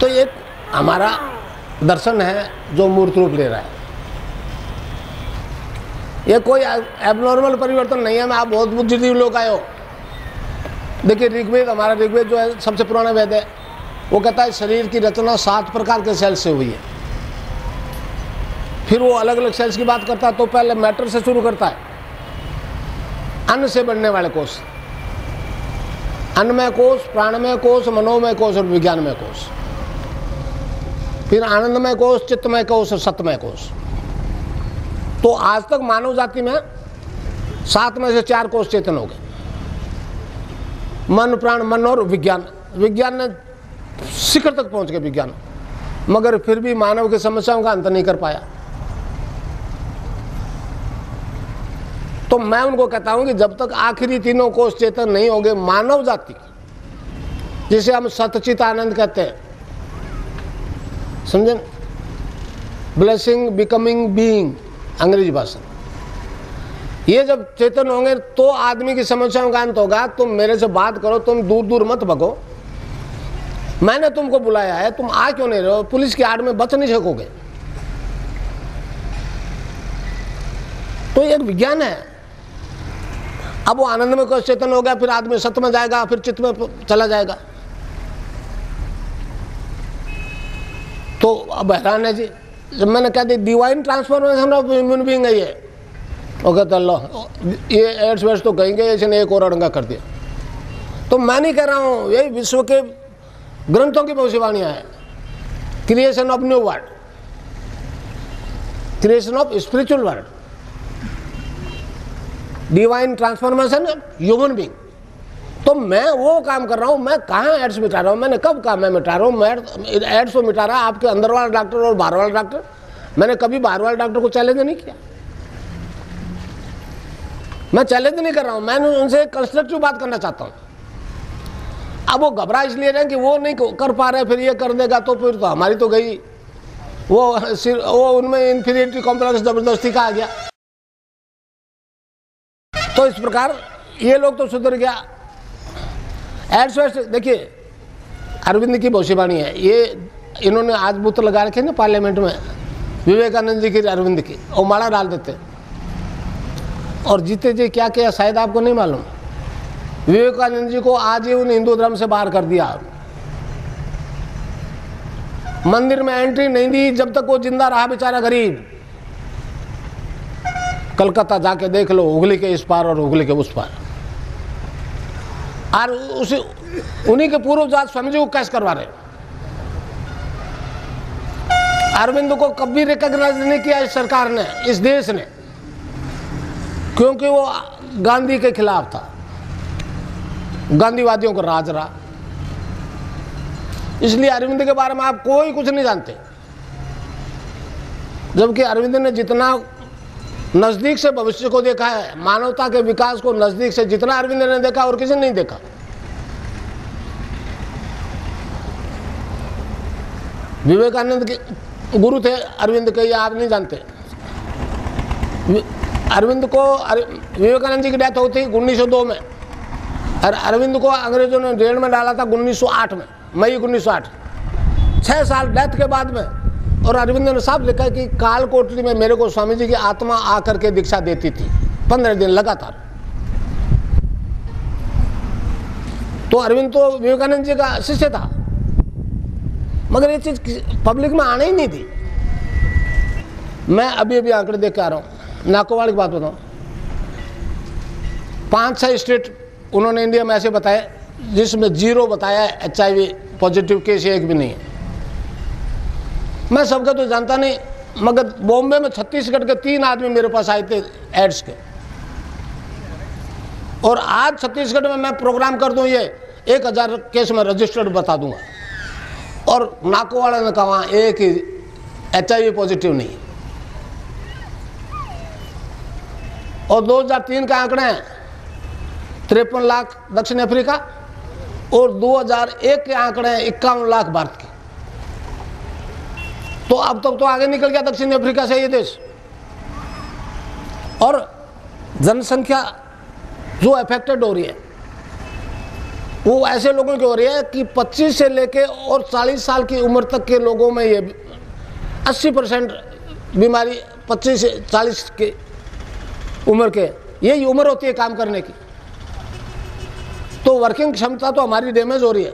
तो एक हमारा दर्शन है जो मूर्त रूप ले रहा है। ये कोई एबनॉर्मल परिवर्तन नहीं है। मैं आप बहुत बुद्धिजीवी लोग आए हो। देखिए ऋग्वेद, हमारा ऋग्वेद जो है सबसे पुराना वेद है, वो कहता है शरीर की रचना 7 प्रकार के सेल्स से हुई है। फिर वो अलग अलग सेल्स की बात करता है तो पहले मैटर से शुरू करता है, अन्न से बनने वाले कोष, अन्नमय कोष, प्राणमय कोष, मनोमय कोष और विज्ञानमय कोष। फिर आनंदमय कोष, चित्तमय कोष और सत्यमय कोष। तो आज तक मानव जाति में 7 में से 4 कोष चेतन हो गए, मन, प्राण, मन और विज्ञान। विज्ञान ने शिखर तक पहुंच गए विज्ञान, मगर फिर भी मानव की समस्याओं का अंत नहीं कर पाया। तो मैं उनको कहता हूं कि जब तक आखिरी तीनों कोष चेतन नहीं होंगे, मानव जाति, जिसे हम सतचित आनंद कहते हैं, समझे, ब्लेसिंग बिकमिंग बीइंग, अंग्रेजी भाषा, ये जब चेतन होंगे तो आदमी की समस्याओं का अंत होगा। तुम मेरे से बात करो, तुम दूर दूर मत भगो। मैंने तुमको बुलाया है, तुम आ क्यों नहीं रहे हो? पुलिस की आड़ में बच नहीं सकोगे। तो ये एक विज्ञान है। अब वो आनंद में कोष चेतन हो गया, फिर आदमी सत्य में जाएगा, फिर चित्त में चला जाएगा। तो अब हैरान है जी, जब मैंने कह दी divine transformation of human being है ये, वो कहता अल्लाह ये एड्स वेड्स तो कहेंगे, इसने एक और अड़ंगा कर दिया। तो मैं नहीं कह रहा हूँ, यही विश्व के ग्रंथों की भविष्यवाणियां हैं। Creation of new world, creation of spiritual world, divine transformation human being. तो मैं वो काम कर रहा हूँ। मैं कहाँ एड्स मिटा रहा हूँ? मैंने कब कहा मैं मिटा रहा हूँ? मैं एड्स को मिटा रहा, आपके अंदर वाला डॉक्टर और बाहर वाला डॉक्टर। मैंने कभी बाहर वाले डॉक्टर को चैलेंज नहीं किया। मैं चैलेंज नहीं कर रहा हूँ, मैं उनसे कंस्ट्रक्टिव बात करना चाहता हूँ। अब वो घबरा इसलिए रहे कि वो नहीं कर पा रहे, फिर ये कर देगा तो फिर तो हमारी तो गई। वो उनमें इन्फीरियरिटी कॉम्प्लेक्स जबरदस्ती का आ गया। तो इस प्रकार ये लोग तो सुधर गया। एड्स वेड्स देखिए, अरविंद की भविष्यवाणी है ये। इन्होंने आज बुत लगा रखे ना पार्लियामेंट में, विवेकानंद जी की, अरविंद की, और माला डाल देते और जीते जी क्या किया शायद आपको नहीं मालूम। विवेकानंद जी को आज ही उन हिंदू धर्म से बाहर कर दिया। मंदिर में एंट्री नहीं दी जब तक वो जिंदा रहा बेचारा गरीब। कलकत्ता जाके देख लो, हुगली के इस पार और हुगली के उस पार। और उसी उन्हीं के पूर्व जात स्वामी जी को कैश करवा रहे। अरविंद को कभी रिकॉग्नाइज नहीं किया इस सरकार ने, इस देश ने, क्योंकि वो गांधी के खिलाफ था, गांधीवादियों का राज रहा। इसलिए अरविंद के बारे में आप कोई कुछ नहीं जानते। जबकि अरविंद ने जितना नजदीक से भविष्य को देखा है, मानवता के विकास को नजदीक से जितना अरविंद ने देखा और किसी ने नहीं देखा। विवेकानंद के गुरु थे अरविंद के, ये आप नहीं जानते। अरविंद को, विवेकानंद जी की डेथ होती 1902 में, और अरविंद को अंग्रेजों ने जेल में डाला था 1908 में, मई 1908, 6 साल डेथ के बाद में। और अरविंद ने साफ लिखा कि काल कोठरी में मेरे को स्वामी जी की आत्मा आकर के दीक्षा देती थी 15 दिन लगातार। तो अरविंद तो विवेकानंद जी का शिष्य था, मगर ये चीज पब्लिक में आने ही नहीं थी। मैं अभी अभी आंकड़े देख के आ रहा हूँ, नाकोवाल की बात बताऊँ। 5-6 स्टेट उन्होंने इंडिया में ऐसे बताए जिसमें 0 बताया HIV पॉजिटिव केस एक भी नहीं है। मैं सबका तो जानता नहीं, मगर बॉम्बे में छत्तीसगढ़ के 3 आदमी मेरे पास आए थे एड्स के। और आज छत्तीसगढ़ में मैं प्रोग्राम कर दूं, ये 1000 केस में रजिस्टर्ड बता दूंगा। और नाकोवाड़ा ने कहा एक ही HIV पॉजिटिव नहीं। और 2003 का आंकड़े हैं 53 लाख दक्षिण अफ्रीका, और 2001 के आंकड़े हैं 51 लाख भारत के। तो अब तक तो आगे निकल गया दक्षिण अफ्रीका से ये देश। और जनसंख्या जो अफेक्टेड हो रही है, वो ऐसे लोगों की हो रही है कि 25 से लेके और 40 साल की उम्र तक के लोगों में ये 80% बीमारी 25 से 40 के उम्र के, यही उम्र होती है काम करने की। तो वर्किंग क्षमता तो हमारी डैमेज हो रही है,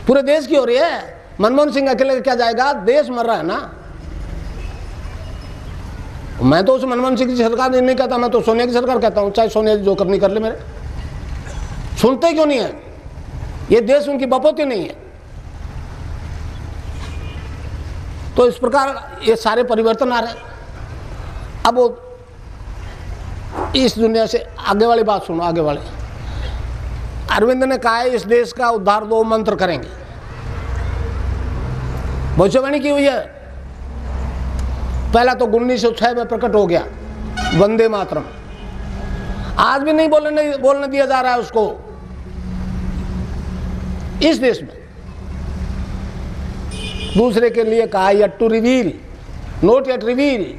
पूरे देश की हो रही है। मनमोहन सिंह अकेले क्या जाएगा, देश मर रहा है ना। मैं तो उस मनमोहन सिंह की सरकार नहीं कहता, मैं तो सोनिया की सरकार कहता हूँ, चाहे सोनिया जो करनी कर ले। मेरे सुनते क्यों नहीं है, ये देश उनकी बपोती नहीं है। तो इस प्रकार ये सारे परिवर्तन आ रहे हैं। अब वो इस दुनिया से आगे वाली बात सुनो, आगे वाले अरविंद ने कहा है इस देश का उद्धार 2 मंत्र करेंगे, भविष्यवाणी की हुई है। पहला तो 1906 में प्रकट हो गया, वंदे मातरम। आज भी नहीं बोलने दिया जा रहा है उसको इस देश में। दूसरे के लिए कहा yet to reveal, not yet reveal,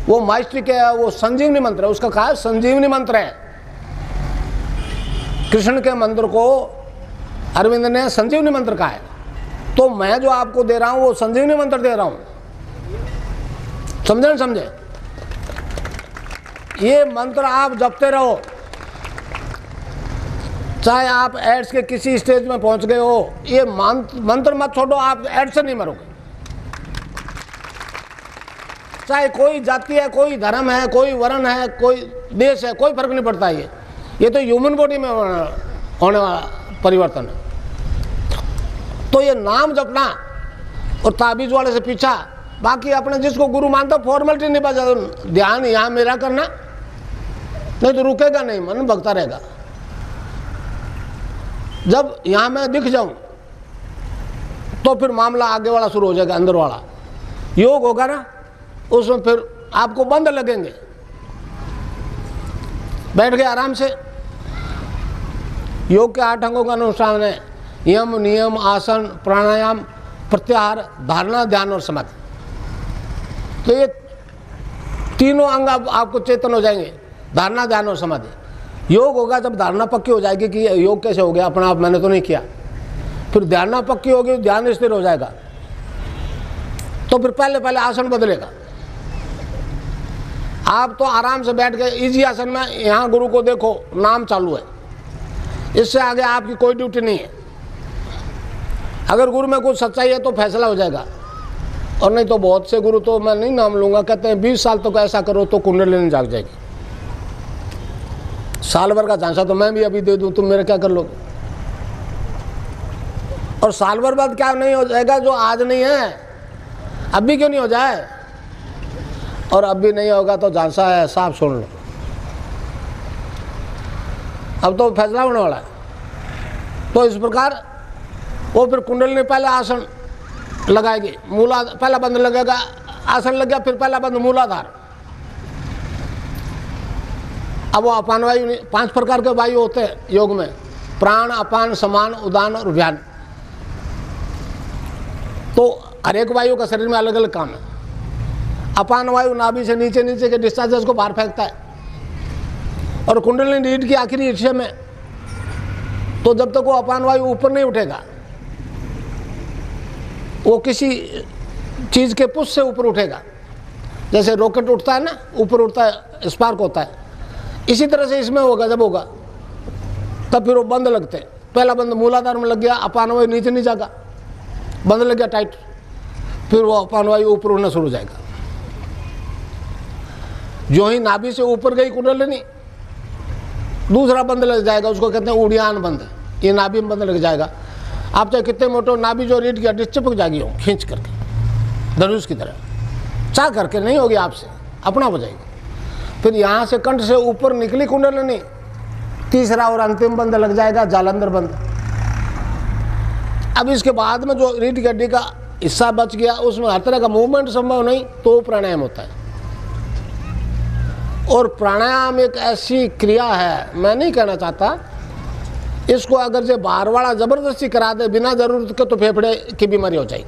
वो माइस्ट्री क्या है, वो संजीवनी मंत्र है, उसका कहा संजीवनी मंत्र है। कृष्ण के मंत्र को अरविंद ने संजीवनी मंत्र कहा है। तो मैं जो आपको दे रहा हूं वो संजीवनी मंत्र दे रहा हूं, समझे न समझे। ये मंत्र आप जपते रहो, चाहे आप एड्स के किसी स्टेज में पहुंच गए हो, ये मंत्र मत छोड़ो, आप एड्स से नहीं मरोगे। चाहे कोई जाति है, कोई धर्म है, कोई वर्ण है, कोई देश है, कोई फर्क नहीं पड़ता। ये तो ह्यूमन बॉडी में होने वाला परिवर्तन है। तो ये नाम जपना और ताबीज वाले से पीछा, बाकी अपने जिसको गुरु मानता फॉर्मेलिटी नहीं बजा, ध्यान यहाँ मेरा करना, नहीं तो रुकेगा नहीं, मन भगता रहेगा। जब यहाँ मैं दिख जाऊं तो फिर मामला आगे वाला शुरू हो जाएगा, अंदर वाला योग होगा ना, उसमें फिर आपको बंद लगेंगे। बैठ गए आराम से। योग के 8 अंगों का अनुष्ठान है, यम, नियम, आसन, प्राणायाम, प्रत्याहार, धारणा, ध्यान और समाधि। तो ये तीनों अंग आपको चेतन हो जाएंगे, धारणा, ध्यान और समाधि। योग होगा जब धारणा पक्की हो जाएगी कि योग कैसे हो गया, अपना आप मैंने तो नहीं किया। फिर धारणा पक्की होगी, ध्यान स्थिर हो जाएगा, तो फिर पहले आसन बदलेगा। आप तो आराम से बैठ गए इजी आसन में, यहाँ गुरु को देखो, नाम चालू है, इससे आगे आपकी कोई ड्यूटी नहीं है। अगर गुरु में कुछ सच्चाई है तो फैसला हो जाएगा, और नहीं तो बहुत से गुरु तो मैं नहीं नाम लूंगा, कहते हैं 20 साल तक ऐसा करो तो कुंडलिनी जाग जाएगी। साल भर का झांसा तो मैं भी अभी दे दूं, तुम मेरे क्या कर लोगे। और साल भर बाद क्या नहीं हो जाएगा जो आज नहीं है, अभी क्यों नहीं हो जाए। और अब भी नहीं होगा तो झांसा है, साफ सुन लो, अब तो फैसला होने वाला है। तो इस प्रकार वो फिर कुंडलिनी पहले आसन लगाएगी, मूला पहला बंद लगेगा, आसन लग गया, फिर पहला बंद मूलाधार। अब वो अपान वायु, 5 प्रकार के वायु होते हैं योग में, प्राण, अपान, समान, उदान और व्यान। तो हर एक वायु का शरीर में अलग अलग काम है। अपान वायु नाभि से नीचे के डिस्चार्जेस को बाहर फेंकता है, और कुंडलिनी रीढ़ की आखिरी हिस्से में। तो जब तक वो अपान वायु ऊपर नहीं उठेगा, वो किसी चीज़ के पुश से ऊपर उठेगा, जैसे रॉकेट उठता है ना, ऊपर उठता है, स्पार्क होता है, इसी तरह से इसमें होगा। जब होगा तब फिर वो बंद लगते हैं। पहला बंद मूलाधार में लग गया, अपान वायु नीचे नहीं जाएगा, बंद लग गया टाइट, फिर वो अपान वायु ऊपर उड़ना शुरू हो जाएगा। जो ही नाभि से ऊपर गई कुंडलिनी, दूसरा बंद लग जाएगा, उसको कहते हैं उड़ियान बंद। ये नाभि में बंद लग जाएगा। आप चाहे कितने मोटे नाभि जो रीढ़ की हड्डी चिपक जाएगी हो, खींच करके धनुष की तरह, चाह करके नहीं होगी आपसे, अपना हो जाएगी। फिर यहाँ से कंठ से ऊपर निकली कुंडलिनी, तीसरा और अंतिम बंद लग जाएगा, जालंधर बंद। अब इसके बाद में जो रीढ़ की हड्डी का हिस्सा बच गया, उसमें हर तरह का मूवमेंट संभव नहीं, तो प्राणायाम होता है। और प्राणायाम एक ऐसी क्रिया है, मैं नहीं कहना चाहता, इसको अगर जो बाहर वाला जबरदस्ती करा दे बिना जरूरत के, तो फेफड़े की बीमारी हो जाएगी।